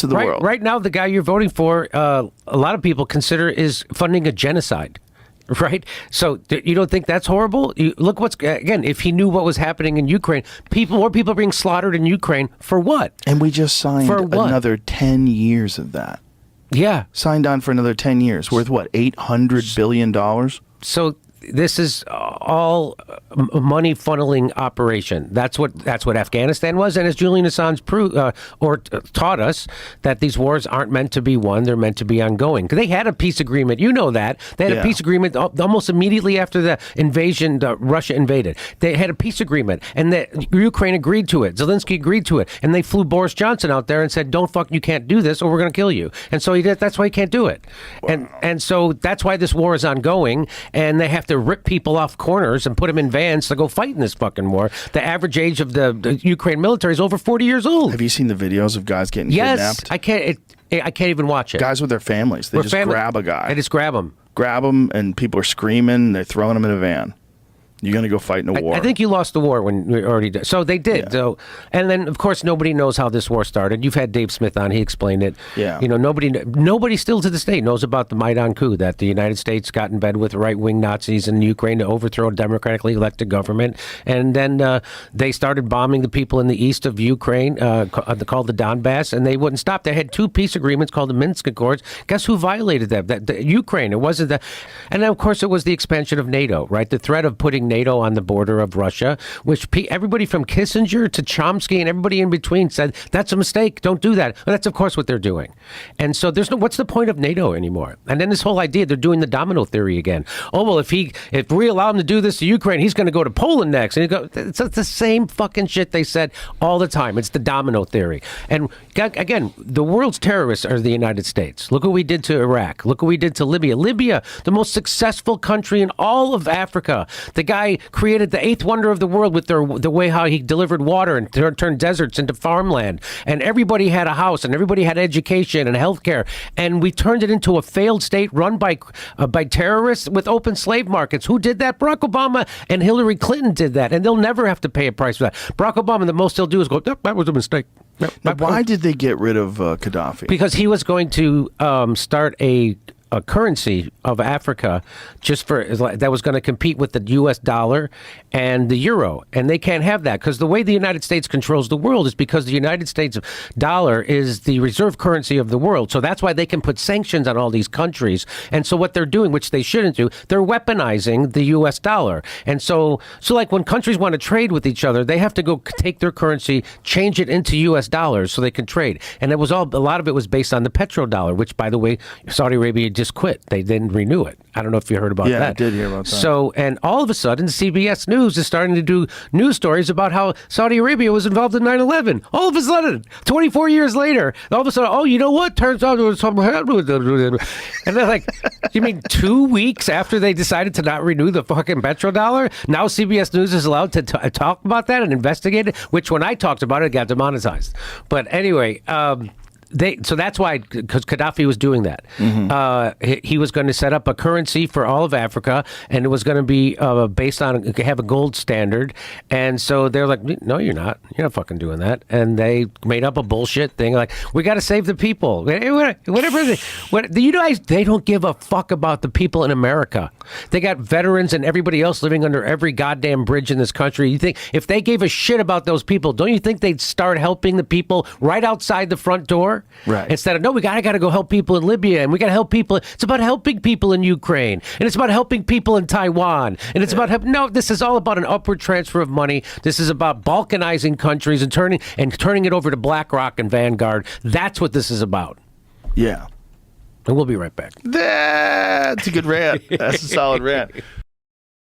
of the world. Right now, the guy you're voting for, a lot of people consider is funding a genocide. Right? So you don't think that's horrible? Look again, if he knew what was happening in Ukraine, more people are being slaughtered in Ukraine for what? And we just signed another 10 years of that. Yeah. Signed on for another 10 years. Worth what, $800 billion? So this is all a money funneling operation. That's what Afghanistan was. And as Julian Assange taught us, that these wars aren't meant to be won; they're meant to be ongoing. Because they had a peace agreement, you know that they had a peace agreement almost immediately after the invasion. Russia invaded. They had a peace agreement, and Ukraine agreed to it. Zelensky agreed to it, and they flew Boris Johnson out there and said, you can't do this, or we're going to kill you." And so he did. That's why he can't do it. And so that's why this war is ongoing, and they have to rip people off corners and put them in vans to go fight in this fucking war. The average age of the Ukraine military is over 40 years old. Have you seen the videos of guys getting kidnapped? Yes, I can't even watch it. Guys with their families, they grab a guy. They just grab him. And people are screaming. They're throwing him in a van. You're going to go fight in a war. I think you lost the war when we already did. So they did. Yeah. So, and then, of course, nobody knows how this war started. You've had Dave Smith on. He explained it. Yeah. Nobody still to this day knows about the Maidan coup, that the United States got in bed with right-wing Nazis in Ukraine to overthrow a democratically elected government. And then they started bombing the people in the east of Ukraine, called the Donbass, and they wouldn't stop. They had two peace agreements called the Minsk Accords. Guess who violated them? Ukraine. It wasn't the... And then, of course, it was the expansion of NATO, right? The threat of putting NATO on the border of Russia, which everybody from Kissinger to Chomsky and everybody in between said, that's a mistake, don't do that. Well, that's, of course, what they're doing. And so what's the point of NATO anymore? And then this whole idea, they're doing the domino theory again. Oh, well, if we allow him to do this to Ukraine, he's going to go to Poland next. And it's the same fucking shit they said all the time. It's the domino theory. And again, the world's terrorists are the United States. Look what we did to Iraq. Look what we did to Libya. Libya, the most successful country in all of Africa. The guy created the eighth wonder of the world with the way how he delivered water and turned deserts into farmland. And everybody had a house and everybody had education and health care. And we turned it into a failed state run by terrorists with open slave markets. Who did that? Barack Obama and Hillary Clinton did that. And they'll never have to pay a price for that. Barack Obama, the most he'll do is go, that was a mistake. Now, why did they get rid of Gaddafi? Because he was going to start a currency of Africa that was going to compete with the U.S. dollar and the euro. And they can't have that because the way the United States controls the world is because the United States dollar is the reserve currency of the world. So that's why they can put sanctions on all these countries. And so what they're doing, which they shouldn't do, they're weaponizing the U.S. dollar. And so like when countries want to trade with each other, they have to go take their currency, change it into U.S. dollars so they can trade. And a lot of it was based on the petrodollar, which, by the way, Saudi Arabia just quit. They didn't renew it. I don't know if you heard about that. Yeah, I did hear about that. So, and all of a sudden, CBS News is starting to do news stories about how Saudi Arabia was involved in 9/11. All of a sudden, 24 years later, all of a sudden, oh, you know what? Turns out there was something happened. And they're like, you mean 2 weeks after they decided to not renew the fucking petrodollar? Now CBS News is allowed to talk about that and investigate it, which when I talked about it, it got demonetized. But anyway, so that's why, because Gaddafi was doing that. Mm-hmm. He was going to set up a currency for all of Africa, and it was going to be based on have a gold standard. And so they're like, no, you're not. You're not fucking doing that. And they made up a bullshit thing like, we got to save the people. Whatever. You guys, they don't give a fuck about the people in America. They got veterans and everybody else living under every goddamn bridge in this country. You think if they gave a shit about those people, don't you think they'd start helping the people right outside the front door? Right. Instead of, no, we got to go help people in Libya, and we got to help people. It's about helping people in Ukraine, and it's about helping people in Taiwan, and it's about no. This is all about an upward transfer of money. This is about balkanizing countries and turning it over to BlackRock and Vanguard. That's what this is about. Yeah. And we'll be right back. That's a good rant. That's a solid rant.